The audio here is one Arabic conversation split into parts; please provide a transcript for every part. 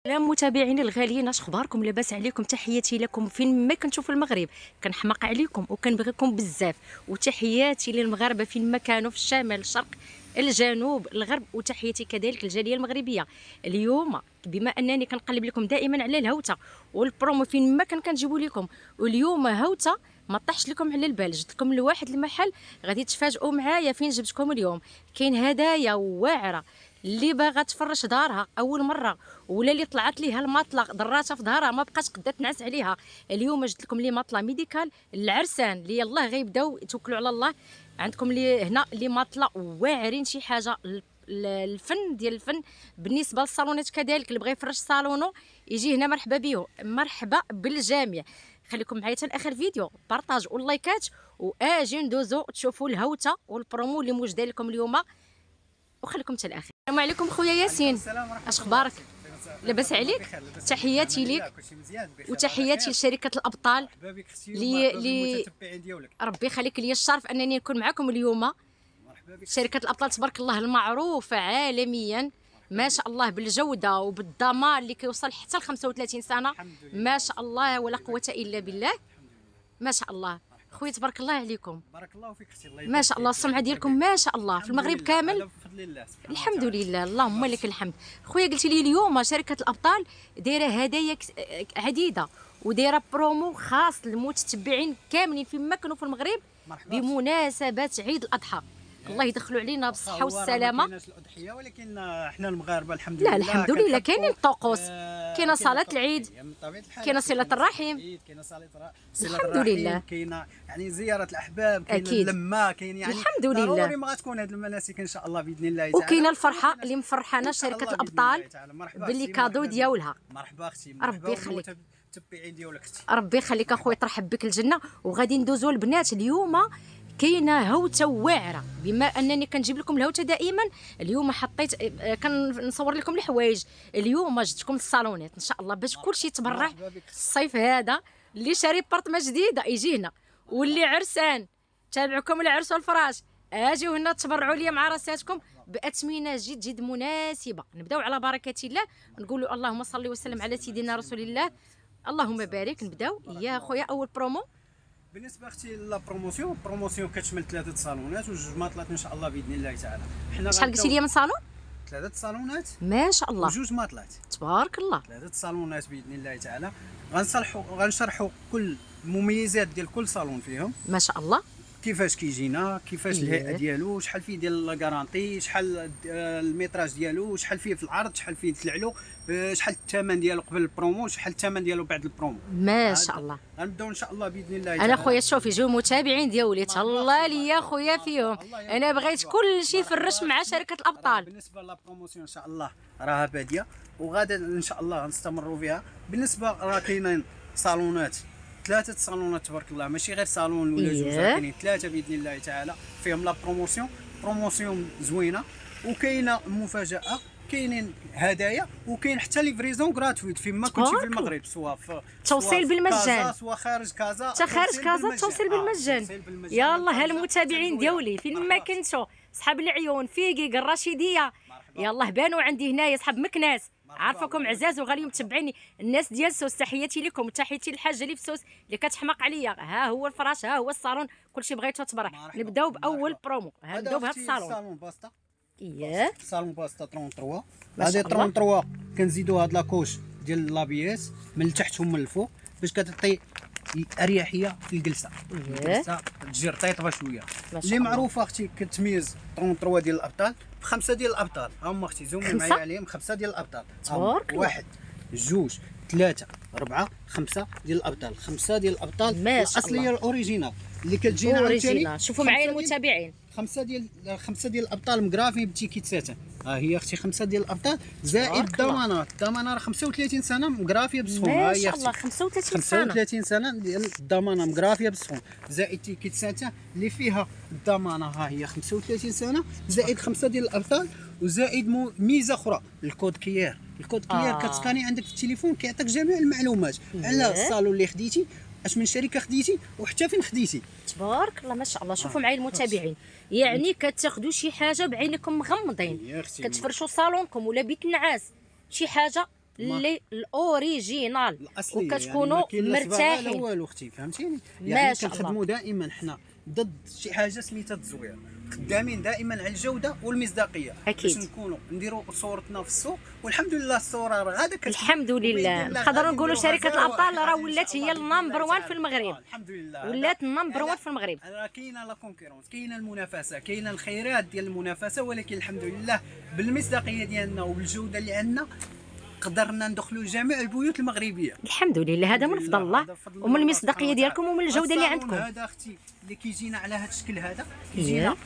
سلام متابعيني الغاليين، اش اخباركم؟ لاباس عليكم؟ تحياتي لكم فين ما كنتوا في المغرب. كنحماق عليكم وكنبغيكم بزاف، وتحياتي للمغاربه فين ما كانوا، في الشمال، الشرق، الجنوب، الغرب، وتحياتي كذلك للجاليه المغربيه. اليوم بما انني كنقلب لكم دائما على الهوته والبرومو فين ما كنجيبوا لكم، واليوم هوته ما طاحش لكم على البال، جبت لكم لواحد المحل غادي تفاجئوا معايا فين جبتكم اليوم. كاين هدايا واعره، اللي باغا تفرش دارها اول مره ولا اللي طلعت ليها المطله ضراتها في ظهرها ما بقاش قدا تنعس عليها، اليوم جبت لكم لي مطله ميديكال العرسان اللي يلاه غيبداو يتوكلوا على الله. عندكم لي هنا لي مطله واعرين، شي حاجه الفن ديال الفن. بالنسبه للصالونات كذلك، اللي بغى يفرش صالونو يجي هنا، مرحبا بيه، مرحبا بالجميع. خليكم معايا حتى لاخر فيديو، بارطاج واللايكات، واجي ندوزو تشوفوا الهوته والبرومو اللي موجوده لكم اليوم، وخليكم حتى الاخر. السلام عليكم خويا ياسين، اش اخبارك؟ لاباس عليك؟ تحياتي ليك وتحياتي لشركه الابطال مرحبا بك اختي اللي المتتبعين ديالك. ربي يخليك لي الشرف انني نكون معكم اليوم. مرحبا بك شركه الابطال تبارك الله المعروفه عالميا ما شاء الله بالجوده وبالضمان اللي كيوصل حتى ل 35 سنه، ما شاء الله ولا قوه الا بالله، ما شاء الله. خويا تبارك الله عليكم، بارك الله فيك اختي. الله ما شاء الله السمعه ديالكم ما شاء الله في المغرب كامل بفضل الله سبحانه الحمد وتعالى. لله، اللهم لك الحمد. خويا قلتي لي اليوم شركه الابطال دايره هدايا عديده ودايره برومو خاص للمتتبعين كاملين فين ما كانوا في المغرب مرحبا. بمناسبه عيد الاضحى. الله يدخلوا علينا بالصحه هو والسلامه. ما كايناش الاضحيه، ولكن احنا المغاربه الحمد لا لله الحمد لله كاينين الطقوس، كاينه صلاه الطقوس. العيد، من طبيعة الحال كاينه صله الرحم، كاينه صله الحمد الرحم، لله. كاينه يعني زياره الاحباب، كاينه أكيد. اللمه، كاين يعني الحمد لله. ضروري ما غتكون هذه المناسك ان شاء الله باذن الله تعالى. وكاينه الفرحه اللي مفرحانا إن شاء شركه الله بإذن الابطال الله تعالى. مرحبا باللي أختي، كادو مرحبا بك. ديالها. مرحبا اختي، ربي يخليك. المتتبعين ديالك اختي. ربي يخليك اخويا، ترحب بك الجنه. وغادي ندوزو البنات اليوم كاينه هوته واعره، بما انني كنجيب لكم الهوته دائما. اليوم حطيت كنصور لكم الحوايج، اليوم جبتكم الصالونات ان شاء الله باش كلشي يتبرع. الصيف هذا اللي شاري برطمه جديده يجي هنا، واللي عرسان تابعكم العرس والفراش اجيو هنا تبرعوا لي مع راساتكم باثمنه جد جد مناسبه. نبداو على بركه الله، نقولوا اللهم صل وسلم على سيدنا رسول الله، اللهم بارك. نبداو يا خويا اول برومو. بالنسبه اختي البروموسيون كتشمل 3 صالونات وجوج ماطلات ان شاء الله باذن الله تعالى. حنا شحال قلتي لي من صالون؟ 3 صالونات ما شاء الله وجوج ماطلات. تبارك الله. 3 صالونات باذن الله تعالى. غنشرحوا كل المميزات ديال كل صالون فيهم، ما شاء الله. كيفاش كيجينا، كيفاش الهيئه ديالو، شحال فيه ديال لاكارونتي، شحال الميتراج ديالو، شحال فيه في العرض، شحال فيه تلعلو، شحال الثمن ديالو قبل البرومو، شحال الثمن ديالو بعد البرومو. ما شاء الله. غنبداو ان شاء الله باذن الله انا خويا شوفي جو متابعين ديالي تهلا ليا خويا فيهم، انا بغيت كل شيء يفرش مع شركه الابطال. بالنسبه للبروموسيون ان شاء الله راها باديه وغادا ان شاء الله غنستمروا فيها. بالنسبه راه كاينين صالونات، 3 صالونات تبارك الله، ماشي غير صالون ولا جوج، كاينين 3 باذن الله تعالى فيهم لا بروموسيون زوينه، وكاينه مفاجاه، كاينين هدايا، وكاين حتى ليفريزون غراتويت فين ما كنتي في المغرب، سواء في توصيل بالمجان، سواء خارج كازا، حتى خارج كازا توصيل بالمجان. يلا ها المتابعين ديالي فين ما كنتو، صحاب العيون، فيكي، الرشيديه، يلا بانوا عندي هنايا صحاب مكناس، عارفاكم عزاز وغاليين متبعيني الناس ديال سوس، تحياتي لكم وتحياتي للحاجه اللي في سوس اللي كتحماق عليا. ها هو الفراش، ها هو الصالون، كلشي بغيتو تبرع. نبداو باول برومو، نبداو بهذا الصالون. باستا. اييه صالون باستا 33. ما هذه شاء الله. 33 كنزيدوا هاد لاكوش ديال اللابيات من التحت ومن الفوق باش كتعطي اريحيه في الجلسه. الجلسه تجي رطيطه شويه، اللي معروفه اختي كتميز 33 ديال الابطال بخمسه ديال الابطال. ها هما اختي زومي معايا عليهم، 5 ديال الابطال. تبارك الله. 1 2 3 4 5 ديال الابطال، 5 ديال الابطال ما شاء الله. الاصليه الاوريجينال اللي كتجينا اوريجينال. شوفوا معايا المتابعين، 5 ديال الابطال مغرافي بتيكيت ساتان. ها هي اختي 5 ديال الابطال زائد الضمانه راه 35 سنه مغرافيه بالسخون. ما شاء الله 35 سنه. 35 سنه ديال الضمانه مغرافيه بالسخون، زائد تيكيت ساتان اللي فيها الضمانه. ها هي 35 سنه زائد 5 ديال الابطال، وزائد ميزه اخرى الكود كيير. كتسكاني عندك في التليفون كيعطيك جميع المعلومات على الصالون اللي خديتي، اش من شركه خديتي وحتى فين خديتي. تبارك الله ما شاء الله. شوفوا معايا المتابعين، يعني كتاخذوا شي حاجه بعينكم مغمضين، كتفرشوا صالونكم ولا بيت النعاس، شي حاجه اللي الاوريجينال الاصليه وكتكونوا يعني ما كاين لا صباغة لا مرتاحين. والو اختي، فهمتيني؟ ما يعني شاء الله. كنخدموا دائما حنا ضد شي حاجه سميتها التزوير، خدامين دائما على الجوده والمصداقيه أكيد. باش نكونوا نديروا صورتنا في السوق، والحمد لله الصوره راه هذا الحمد لله. نقدروا نقولوا شركه الابطال راه ولات هي النمبر 1 في المغرب، الحمد لله ولات النمبر 1 في المغرب. راه كاينه لا كونكورونس، كاينه المنافسه، كاينه الخيرات ديال المنافسه، ولكن الحمد لله بالمصداقيه ديالنا وبالجوده اللي عندنا قدرنا ندخلوا جميع البيوت المغربيه. الحمد لله، هذا من فضل الله ومن المصداقيه ديالكم ومن الجوده اللي الصالون عندكم. هذا اختي اللي كيجينا على هذا الشكل هذا، كيجينا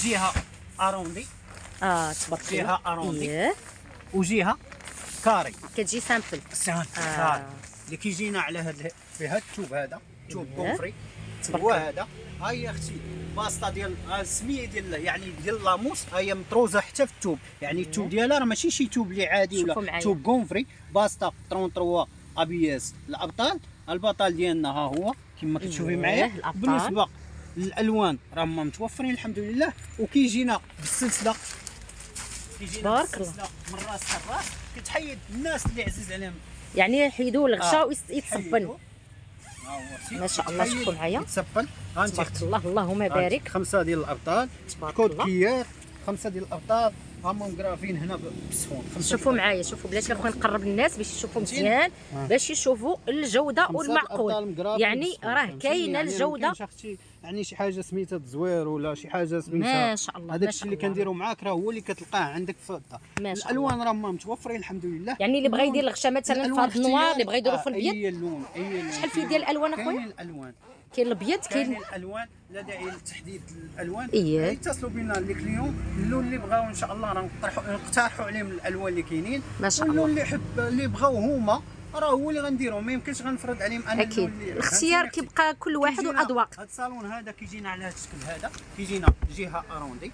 جهه اروندي، تبارك الله. جهه اروندي وجهه كاري، كتجي سامبل. كاري اللي كيجينا على هذا في هذا التوب، هذا توب كونفري. تبارك وهذا ها هي اختي باسطه ديال السميه ديال يعني ديال لاموس، ها هي مطروزه حتى في التوب، يعني التوب ديالها راه ماشي شي توب اللي عادي ولا توب كونفري. باسطه 33 ابياس الابطال. البطل ديالنا ها هو كما كتشوفي معايا. بالنسبه للالوان راهم متوفرين الحمد لله، وكيجينا بالسلسله، كيجينا تبارك بالسلسله من راس حتى الراس، كتحيد الناس اللي عزيز عليهم يعني يحيدوا الغشاء ويتصفن. ما ما شاء الله. شوفوا معايا يتصفن. تبارك الله، اللهم بارك. 5 ديال الابطال كود كيات، 5 ديال الابطال هما مقرافين هنا بالسخون. شوفوا معايا، شوفوا بلاتي اخويا نقرب الناس باش يشوفوا مزيان، باش يشوفوا الجوده والمعقول. يعني راه كاينه الجوده، يعني شي حاجه سميتها تزوير ولا شي حاجه سميتها ما شاء الله. هذاك الشيء اللي كنديروا معاك راه هو اللي كتلقاه عندك في الدار. الالوان راهم متوفرين الحمد لله. يعني اللي بغى يدير الغشا مثلا في هذا النوار، اللي بغى يديروا في الابيض، اي اللون شحال فيه ديال الالوان اخويا؟ كاين الالوان، كاين الابيض، كاين الالوان، لا داعي لتحديد الالوان. إيه. يتصلوا بنا لي كليون، اللون اللي بغاو ان شاء الله راه نقترحوا عليهم الالوان اللي كاينين. ما شاء الله. واللون اللي يحب اللي بغاو هما راه هو اللي غنديروا، ما يمكنش غنفرض عليهم انا. اكيد الاختيار كيبقى كل واحد والاذواق. هذا الصالون هذا كيجينا على هذا الشكل هذا، كيجينا جهه اروندي،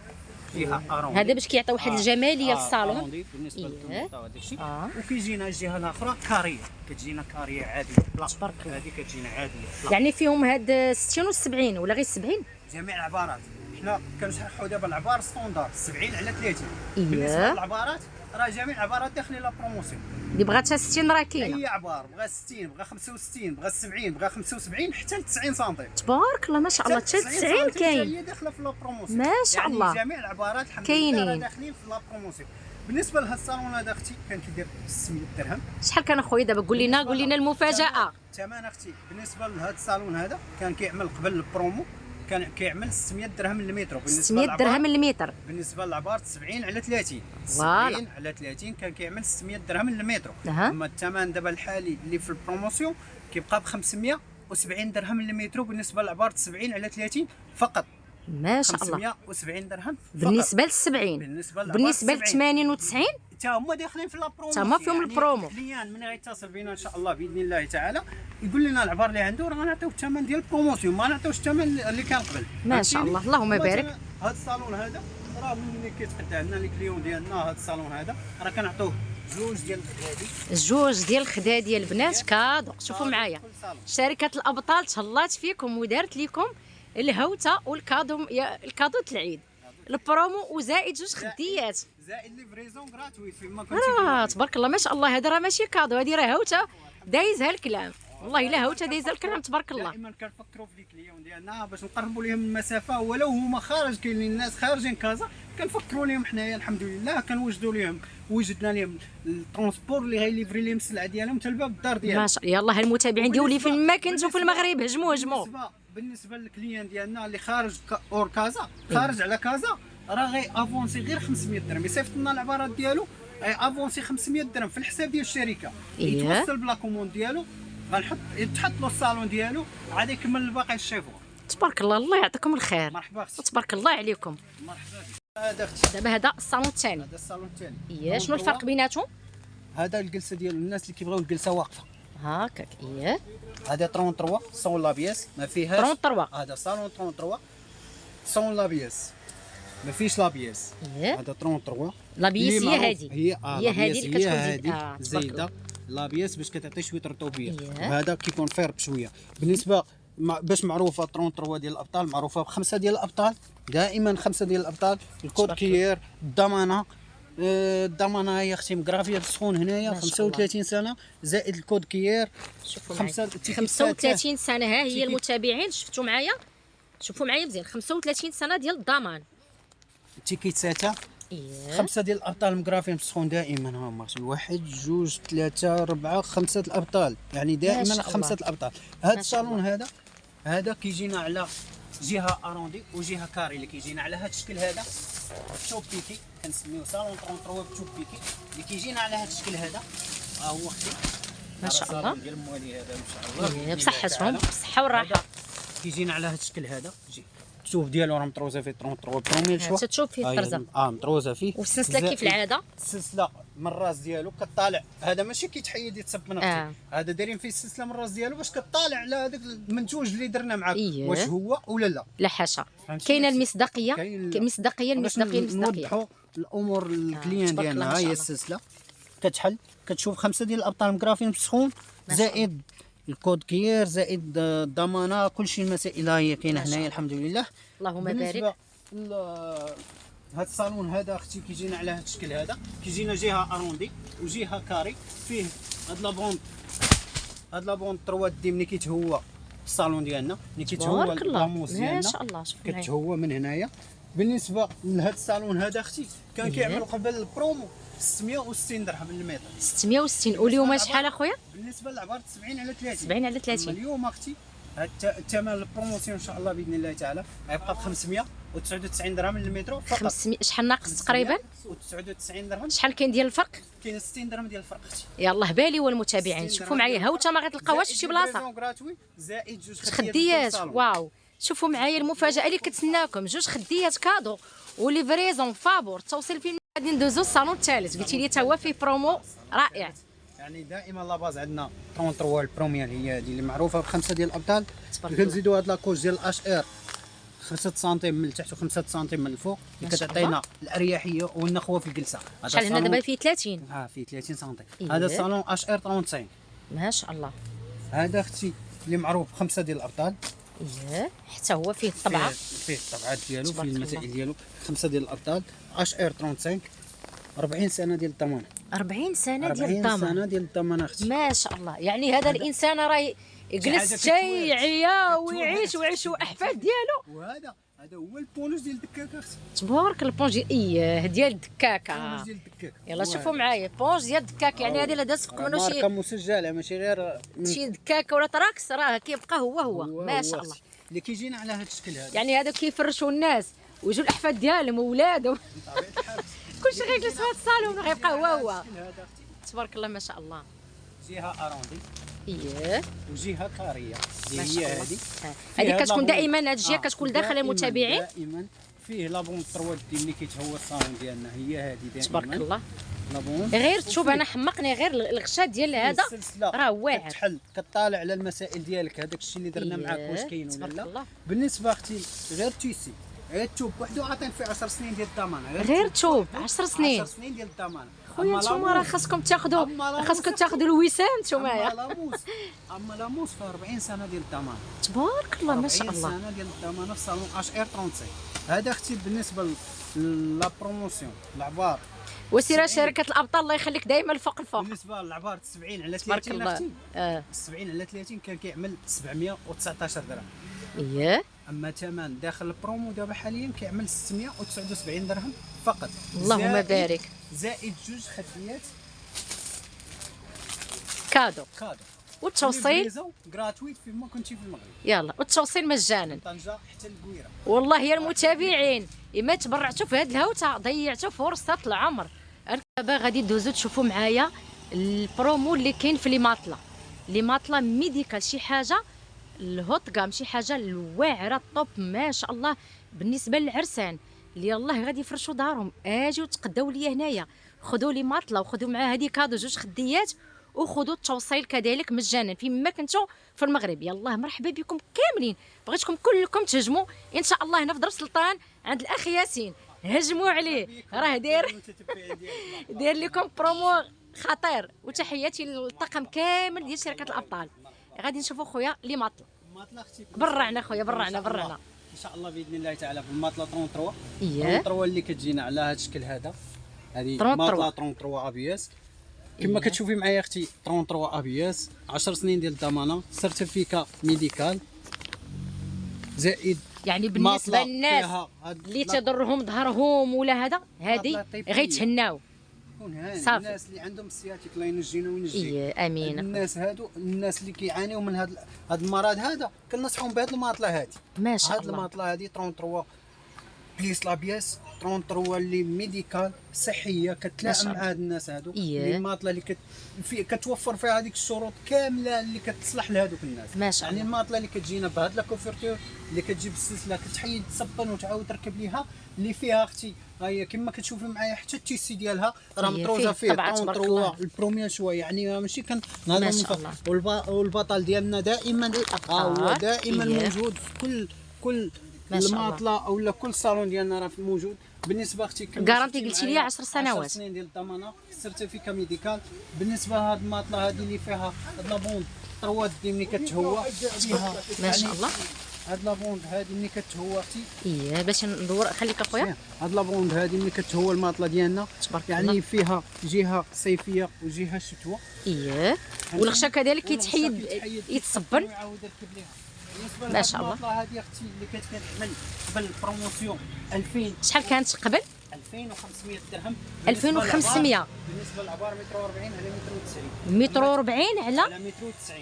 جهه اروندي هذا باش كيعطي واحد الجماليه للصالون. اروندي بالنسبه للطوماطه وهذا الشيء. وكيجينا الجهه الاخرى كاريه، كتجينا كاريه عاديه. تبارك الله. هذه كتجينا عاديه. يعني فيهم هاد 60 و 70 ولا غير 70؟ جميع العبارات. حنا كنشرحوا دابا العبار ستوندار 70 على 30. إيه. بالنسبه للعبارات راه جميع العبارات داخلين لا بروموسيون. اللي بغاتها 60 راه كاينه. اي عبار بغى 60 بغى 65 بغى 70 بغى 75 حتى ل 90 سنتيم. تبارك الله ما شاء الله. حتى 90 كاين. هي داخله في لا بروموسيون ما شاء الله. يعني جميع العبارات الحمد كاينين. لله داخلين في لا بروموسيون. بالنسبه لهذا الصالون هذا اختي كان كيدير 600 درهم. شحال كان اخويا دابا؟ قول لنا المفاجاه. الثمن اختي بالنسبه لهذا الصالون هذا كان كيعمل قبل البرومو، كان كيعمل 600 درهم للمتر. 600 درهم للمتر. بالنسبه للعبار 70 على 30. فوالا. 70 على 30 كان كيعمل 600 درهم للمتر. أها. اما الثمن دابا الحالي اللي في البروموسيون كيبقى ب 570 درهم للمتر بالنسبه للعبار 70 على 30 فقط. ما شاء الله. 570 درهم فقط. بالنسبه لل 70. بالنسبه لل 80 و 90 حتى هما داخلين في لابرومو، حتى هما فيهم البرومو. الكليان من غيتصل بنا ان شاء الله باذن الله تعالى يقول لنا العبار اللي عنده راه غنعطيو الثمن ديال البروموسيون، ما نعطيوش الثمن اللي كان قبل. ما شاء الله اللهم بارك. هذا الصالون هذا راه ملي كيتقدى عندنا لي كليون ديالنا هذا الصالون هذا راه كنعطوه جوج ديال الخدادي. جوج ديال الخدادي البنات كادو. شوفوا معايا شركه الابطال تهلات فيكم ودارت لكم الهوته والكادو، الكادو العيد، البرومو وزائد جوج خديات زائد ليفريزون غراتويت فيما كنتي. تبارك الله ما شاء الله. هذا راه ماشي كادو، هذه راه هوته دايزها الكلام. والله الا هوته دايزها الكلام تبارك الله. دائما كنفكروا في لي كليون ديالنا باش نقربوا لهم المسافه، ولو هما خارج كاينين الناس خارجين كازا كنفكروا لهم حنايا الحمد لله كنوجدوا لهم، وجدنا لهم الترونسبور اللي غيليفري لهم السلعه ديالهم حتى لباب الدار ديالهم. ما شاء الله. يلاه المتابعين ديالي فين ما كنتو في المغرب هجموا. بالنسبه للكليان ديالنا اللي خارج اور كازا، خارج على كازا راه غي افونسي غير 500 درهم، يصيفط لنا العبارات ديالو افونسي 500 درهم في الحساب ديال الشركه. يتوصل بلا كوموند ديالو غنحط يتحط له الصالون ديالو عاد يكمل الباقي الشيفور. تبارك الله. الله يعطيكم الخير. مرحبا اختي. تبارك الله عليكم. مرحبا. هذا اختي دابا هذا الصالون الثاني. هذا الصالون الثاني. ايه شنو الفرق بيناتهم؟ هذا الجلسه ديال الناس اللي كيبغيو الجلسه واقفه هاكاك. ايه هذا 33 سون لابياس ما فيهاش 33. هذا صالون 33 سون لابياس ما فيش لابياس. ايه هذا 33 لابيس هي هذه. هي هذه اللي كتكون زايده لابيس باش كتعطي شويه رطوبيه. إيه. وهذا كيكون فير بشويه. بالنسبه باش معروفه 33 ديال الابطال معروفه بخمسه ديال الابطال، دائما 5 ديال الابطال، الكود كيير، الضمانه، الضمانه هي اختي مكرافيه بالسخون هنايا ما شاء 35 سنه زائد الكود كيير. شوفوا معايا 35 سنه، ها هي المتابعين شفتوا معايا، شوفوا معايا مزيان، 35 سنه ديال الضمان. تيكيتاتا اييه 5 ديال الابطال مكرافين بالسخون دائما. ها هما واحد جوج ثلاثه اربعه 5 الابطال، يعني دائما 5 الابطال. هذا الصالون هذا كيجينا على جهه اروندي وجهه كاري. اللي كيجينا على هذا الشكل هذا توب بيكي، كنسميوه صالون 33 توب بيكي. اللي كيجينا على هذا الشكل هذا ها هو اختي ما شاء الله ديال موالي هذا ان شاء الله بصحتهم بالصحه والراحه. كيجينا على هذا الشكل هذا التوف ديالو راه مطروزه فيه 33 بروميير شوا تشوف فيه الطرزه مطروزه فيه. والسلسله كيف العاده، السلسله من الراس ديالو كطالع. هذا ماشي كيتحيد يتصب من هذا دايرين فيه السلسله من الراس ديالو باش كطالع على هذاك المنتوج اللي درنا معاك. واش هو ولا لا؟ لا حاشا، كاينه المصداقيه. المصداقيه نوضحوا الامور الكليان ديالنا. ها هي السلسله كتحل كتشوف 5 ديال الابطال مكرافين بالسخون زائد الكود كيير زائد الضمانه. كلشي المسائل هي كاينه هنايا الحمد لله. اللهم بارك. هذا الصالون هذا اختي كيجينا على هذا الشكل هذا، كيجينا جهه اروندي وجهه كاري. فيه هاد لابوند 3 دي ملي كيتهوى الصالون ديالنا، ملي كيتهوى الباموس ديالنا ما شاء الله. شوف كتهوى من هنايا. بالنسبه لهذا الصالون هذا اختي كان كيعمل قبل البرومو 660 درهم للمتر. 660. واليوم شحال اخويا؟ بالنسبه للعبار 70 على 30. 70 على 30. اليوم اختي الثمن البروموسيون ان شاء الله باذن الله تعالى غيبقى ب 599 درهم للمتر فقط. 500 شحال ناقص تقريبا؟ 99 درهم. شحال كاين ديال الفرق؟ كاين 60 درهم ديال الفرق اختي. يلاه بالي والمتابعين شوفوا معايا ها وتا ما غتلقاوهاش في شي بلاصه. زائد جوج خديات. واو شوفوا معايا المفاجاه اللي كتسناكم، جوج خديات كادو وليفريزون فابور. التوصيل فين غادي ندوزو الصالون الثالث. قلتي لي تا هو فيه برومو رائع. يعني دائما لاباز عندنا 33 البروميير هي هذه اللي معروفه ب5 ديال الابطال. كنزيدوا هاد لاكوش ديال الاش ار 5 سنتيم من التحت و5 سنتيم من الفوق اللي كتعطينا الاريحيه والنخوه في الجلسه. شحال هنا دابا فيه 30؟ فيه 30 سنتيم. هذا الصالون اش ار 95 ما شاء الله. هذا اختي اللي معروف ب5 ديال الابطال. حتى هو فيه الطبعه، فيه الطبعات ديالو، فيه المسائل ديالو. 5 ديال الابطال اش ار 35 40 سنه ديال الضمان. 40 سنه ديال الضمان. 40 سنه ديال الضمان اختي. ما شاء الله. يعني هذا الانسان راه يجلس حتى يعيا ويعيش ويعيشوا احفاد ديالو. وهذا هو البونوس ديال الدكاكه اختي. تبارك البونج ديال الدكاكه. البونج ديال الدكاكه. يلا شوفوا معايا بونج ديال الدكاكه. يعني هذه لا داز فوق منه شي ماركه مسجله ماشي غير شي دكاكه ولا تراكس، راه كيبقى هو ما شاء الله. اللي كيجينا على هذا الشكل هذا. يعني هذا كيفرشوا الناس ويجوا الاحفاد ديالهم وولادهم كلشي غيجلس في هذا الصالون وغيبقى هو. تبارك الله ما شاء الله. جهه اروندي وجهه كاريه هي هذه كتكون دائما. هذه الجهه كتكون داخل المتابعين دائما. فيه لابون 3 دي ملي كيتهوى الصالون ديالنا هي هذه دائما. تبارك الله. لابون غير تشوف انا حمقني غير الغشاء ديال هذا راه واعر. كتحل كطالع على المسائل ديالك. هذاك الشيء اللي درنا معاك واش كاين ولا لا. بالنسبه اختي غير تيسي غير التوب وحده عاطين فيه 10 سنين ديال الضمان. غير التوب 10 سنين. 10 سنين ديال الضمان. خويا نتوما راه خاصكم تاخذوا الوسام نتوما. اما لاموس في 40 سنه ديال الضمان. تبارك الله ما شاء الله. 40 سنه ديال الضمان في صالون اش ار 35. هذا اختي بالنسبه لا بروموسيون العبار. وسيره شركه الابطال الله يخليك دائما الفوق الفوق. بالنسبه للعبار 70 على 30 اختي. 70 على 30 كان كيعمل 719 درهم. اما ثمن داخل البرومو دابا حاليا كيعمل 679 درهم فقط. اللهم بارك. زائد جوج خديات كادو. والتوصيل غراتويت فين ما كنتي في المغرب. يلا والتوصيل مجانا. طنجه حتى الكويره. والله يا المتابعين اما تبرعتوا في هذه الهوته ضيعتوا فرصه العمر. انا دابا غادي ندوزو تشوفوا معايا البرومو اللي كاين في لي ماطلا ميديكال. شي حاجه الهوت كام، شي حاجه الواعره الطوب ما شاء الله. بالنسبه للعرسان اللي يلاه غادي يفرشوا دارهم اجيو تقداو ليا هنايا، خذوا لي ماطله وخذوا معها هذه كادو جوج خديات وخذوا التوصيل كذلك مجانا فين ما كنتو في المغرب. يلاه مرحبا بكم كاملين. بغيتكم كلكم تهجموا ان شاء الله هنا في دار سلطان عند الاخ ياسين. هجموا عليه راه داير لكم برومو خطير. وتحياتي للطاقم كامل ديال شركه الابطال. غادي نشوفوا خويا لي ماطله برعنا خويا برعنا ان شاء الله باذن الله تعالى في الماطله 33 اللي كتجينا على هذا الشكل هذا. هذه 33. ماطله 33 ابياس كما كتشوفي معايا اختي. 33 ابياس، 10 سنين ديال الضمانه، سيرتيفيكا ميديكال، زائد يعني بالنسبه ماطلة للناس فيها هاد اللي تضرهم ظهرهم ولا هذا، هذه ماطلة طبية. غيتهناو. كون هاني صافي. الناس اللي عندهم السياتيك الله ينجينا وينجيك. إيه امين. الناس هادو، الناس اللي كيعانيو من هاد المرض هذا، كنصحهم بهاد الماطله هادي. ما شاء هاد الله. الماطله هادي 33 بليس لابياس، 33 اللي ميديكال صحيه ما كتلائم شاء مع الله. هاد الناس هادو. إيه. اللي الماطله اللي كتوفر فيها هذيك الشروط كامله اللي كتصلح لهادوك الناس. ما شاء يعني الله. الماطله اللي كتجينا بهاد لا كوفرتور اللي كتجيب السلسله كتحيد تصبن وتعاود تركب ليها، اللي فيها اختي ها هي كما كتشوفي معايا حتى التيسي ديالها راه إيه، مطروزه فيه فيه طبعة تبارك الله. البروميير شويه، يعني ماشي ما نهضروا شاء الله. والبطل ديالنا دائما هو دائما إيه. موجود في كل ما شاء الله. الماطله اولا كل صالون ديالنا راه موجود. بالنسبه اختي كارانتي قلتي لي 10 سنوات. 10 سنين ديال الضمانه، سيرتيفيكا ميديكال. بالنسبه لهاد الماطله هذه اللي فيها هاد لابوند 3 دي ملي كتهوى فيها، ما شاء الله. هاد لابوند هذه ملي كتهوى اختي، ايه باش ندور خليك اخويا. هاد لابوند هذه ملي كتهوى الماطله ديالنا تبارك يعني الله. فيها جهه صيفيه وجهه شتوى. ايه والغشا كذلك كيتحيد يتصبن. ويعاود يركب ليها. بالنسبه ما شاء الله. الماطله هذه اختي اللي كانت كتعمل قبل البروموسيون 2000 شحال كانت قبل؟ 2500 درهم. 2500. بالنسبه للعبار متر 40 على متر 90. متر 40 على على متر 90.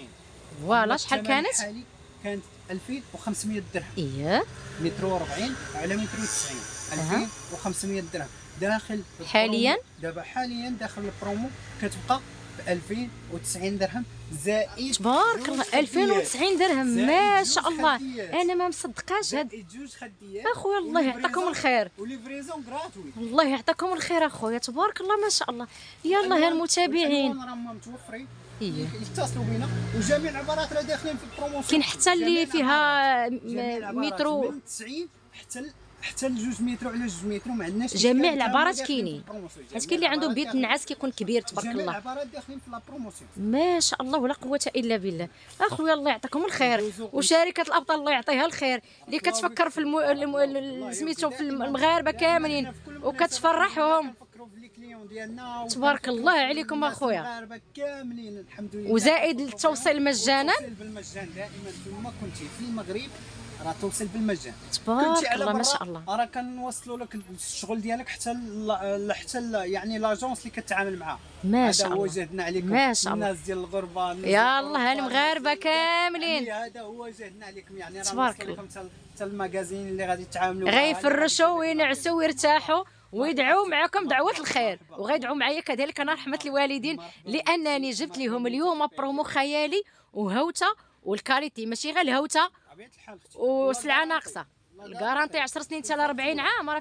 فوالا. شحال الثمن كانت؟ الحالي كانت 2500 درهم. ايه متر 40 على متر 90. 2500 درهم داخل البرومو. حاليا؟ دابا حاليا داخل البرومو كتبقى ب 2090 درهم زائد تبارك الله. 2090 درهم ما شاء الله. انا ما مصدقاش هاد. زائد جوج خديات. اخويا الله يعطيكم الخير. وليفريزون غراتوي. الله يعطيكم الخير اخويا تبارك الله ما شاء الله. يلا يا المتابعين. الألوان راهم متوفرين. إيه. يتصلوا بينا وجميع العبارات راه داخلين في البروموسيون. كاين حتى اللي فيها مترو. من 90 حتى ل 2 متر على 2 متر ما عندناش. جميع العبارات كاينين. حيت كاين اللي عنده بيت النعاس كيكون كبير تبارك جميع الله. العبارات داخلين في لا بروموسيون. ما شاء الله ولا قوه الا بالله. اخويا الله يعطيكم الخير. وشركه الابطال الله يعطيها الخير اللي كتفكر في سميتو في المغاربه كاملين وكتفرحهم. تبارك الله عليكم اخويا. المغاربه كاملين الحمد لله. وزائد التوصيل مجانا. توصيل بالمجان دائما فين ما كنتي في المغرب راه توصل بالمجان. تبارك الله ما شاء الله. راه كنوصلوا لك الشغل ديالك حتى يعني لاجونس اللي كتعامل معاه. ما شاء هذا هو الله. جهدنا عليكم. ما شاء الله. الناس ديال الغربه يا الله المغاربه كاملين. يعني هذا هو جهدنا عليكم. يعني راه تبارك نوصلوا لكم حتى المغازين اللي غادي تعاملوا غيفرشوا وينعسوا ويرتاحوا ويدعوا معكم دعوة الخير وغيدعوا معايا كذلك انا رحمة الوالدين لانني جبت لهم اليوم برومو خيالي وهوته والكاليتي ماشي غير الهوته وسلعه ناقصه. الكارانتي 10 سنين حتى ل 40 عام. راه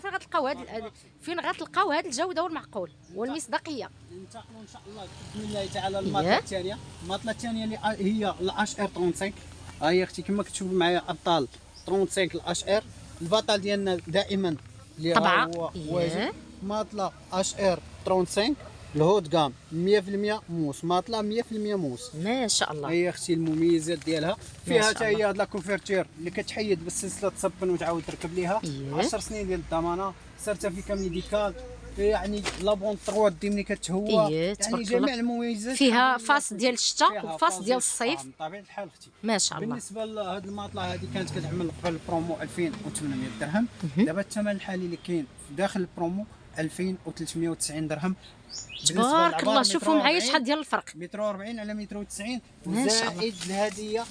فين غتلقاو هذه الجوده والمعقول والمصداقيه. ننتقلوا ان شاء الله باذن الله تعالى للماطله الثانيه. الماطله الثانيه اللي هي الاش ار 35. ها هي اختي كما كتشوفوا معايا ابطال 35 الاش ار. البطل ديالنا دائما اللي طبعا هو واجد ماطله اش ار 35 الهوت كام 100% موس. ماطله 100% موس. ما شاء الله. هي اختي المميزات ديالها فيها حتى هي هاد لا كوفرتير اللي كتحيد بالسلسله تصبن وتعاود تركب ليها. 10 سنين ديال الضمانه، سيرتيفيكا ميديكال، يعني لابون 3 دي ملي كتهوى. يعني جميع المميزات. فيها فاس ديال الشتاء وفاس ديال الصيف. بطبيعه الحال اختي. ما شاء الله. بالنسبه لهاد الماطله هذه كانت كتعمل قبل البرومو 2800 درهم. دابا الثمن الحالي اللي كاين داخل البرومو 2390 درهم. تبارك الله. شوفوا معايا شحال ديال الفرق. متر 40 على متر 90 زائد الهديه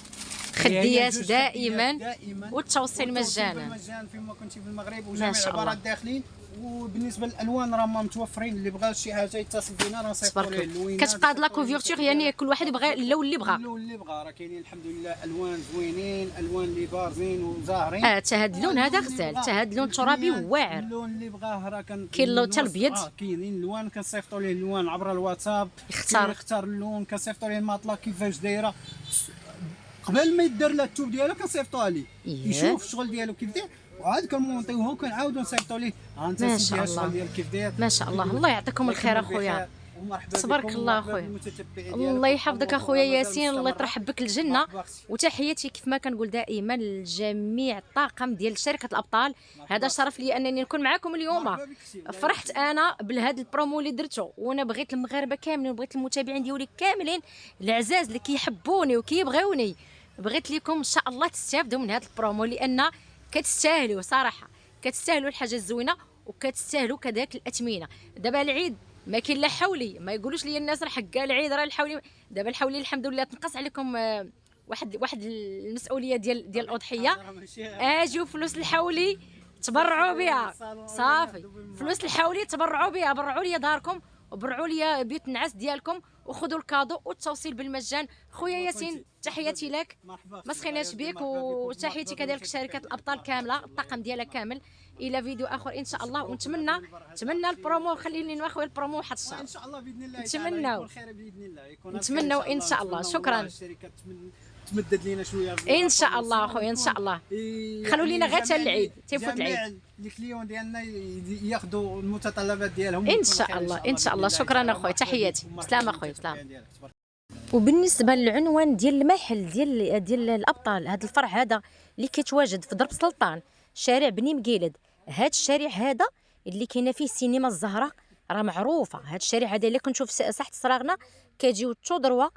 خديات دائما والتوصيل مجانا. مجانا فين ما كنتي في المغرب وجميع العبارات داخلين. وبالنسبه للالوان راه متوفرين. اللي بغى شي حاجه يتصل بينا راه نصيفطوا ليه اللوينات. كتبقى هاد لا كوفيرتور يعني كل واحد يبغى اللون اللي بغى. اللون اللي بغى راه كاينين الحمد لله الوان زوينين، الوان اللي بارزين وزاهرين. حتى هاد اللون هذا غزال، حتى هاد اللون ترابي واعر. اللون اللي بغاه راه كاين اللون حتى الابيض. كاينين الوان كنصيفطوا ليه اللوان عبر الواتساب. يختار اللون كنصيفطوا ليه الماطله كيفاش دايره. قبل ما يدير لها التوب ديالو كنصيفطوها ليه يشوف الشغل ديالو كيف داير وعاد كنمونطيوه وكنعاودوا نصيفطوا ليه. ها انت سيدي الشغل ديالك كيف داير. ما شاء الله. الله يعطيكم الخير اخويا. ومرحبا تبارك بكم الله ومرحبا اخويا. بالمتتبعين الله ديالكم. يحفظك اخويا ياسين، الله يطرح بك الجنه. مرحبا أختي. وتحياتي كيف ما كنقول دائما لجميع الطاقم ديال شركه الابطال. هذا شرف لي انني نكون معكم اليوم. مرحبا بك أختي. فرحت انا بهذا البرومو اللي درتو، وانا بغيت المغاربه كاملين وبغيت المتابعين ديالي كاملين العزاز اللي كيحبوني وكيبغيوني، بغيت لكم ان شاء الله تستافدوا من هذا البرومو، لان كتستاهلوا صراحه، كتستاهلوا الحاجه الزوينه وكتستاهلوا كذاك الاثمنه. دابا العيد ما كاين لا حولي، ما يقولوش لي الناس راه حكا العيد راه الحولي. دابا الحولي الحمد لله تنقص عليكم واحد المسؤوليه ديال الاضحيه. اجيو فلوس الحولي تبرعوا بها، صافي فلوس الحولي تبرعوا بها، برعوا لي داركم وبرعوا لي بيوت النعاس ديالكم وخذوا الكادو والتوصيل بالمجان. خويا ياسين تحياتي لك، ما سخيناش بك، وتحياتي كذلك شركه الابطال كامله الطاقم ديالها كامل. الى فيديو اخر ان شاء الله، ونتمنى البرومو، خليني اخويا البرومو واحد الشهر ان شاء الله باذن الله نتمنوا. يكون خير باذن الله، يكون نتمنوا ان شاء الله. شكرا الشركه تمدد لينا شويه ان شاء الله اخويا، ان شاء الله. خلوا لينا غير حتى العيد تيفوت العيد. جميع الكليون ديالنا ياخذوا المتطلبات ديالهم ان شاء الله ان شاء الله. شكرا اخويا، تحياتي، سلام اخويا، سلام. وبالنسبه للعنوان ديال المحل ديال الابطال، هذا الفرع هذا اللي كيتواجد في درب سلطان شارع بني مقيلد. هذا الشارع هذا اللي كاينه فيه سينما الزهراء راه معروفه. هذا الشارع هذا اللي كنشوف ساحه الصراغنه كيجيو تشودروا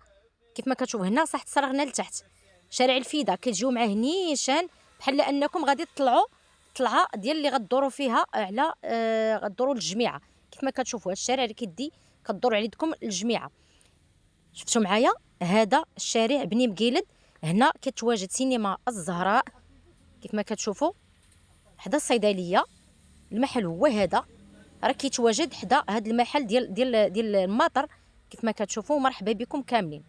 كيف ما كتشوف هنا ساحه الصراغنه لتحت شارع الفيدا، كتجيو معاه نيشان بحال انكم غادي تطلعوا طلعه ديال اللي غدوروا فيها على غدوروا للجميعه. كيف ما كتشوفوا هذا الشارع اللي كيدي كدور على يدكم الجميعه. شفتوا معايا هذا الشارع بني مقيلد، هنا كتواجد سينما الزهراء كيف ما كتشوفوا حدا الصيدليه. المحل هو هذا، راه كيتواجد حدا هذا المحل ديال الماطر كيف ما كتشوفوا. مرحبا بكم كاملين.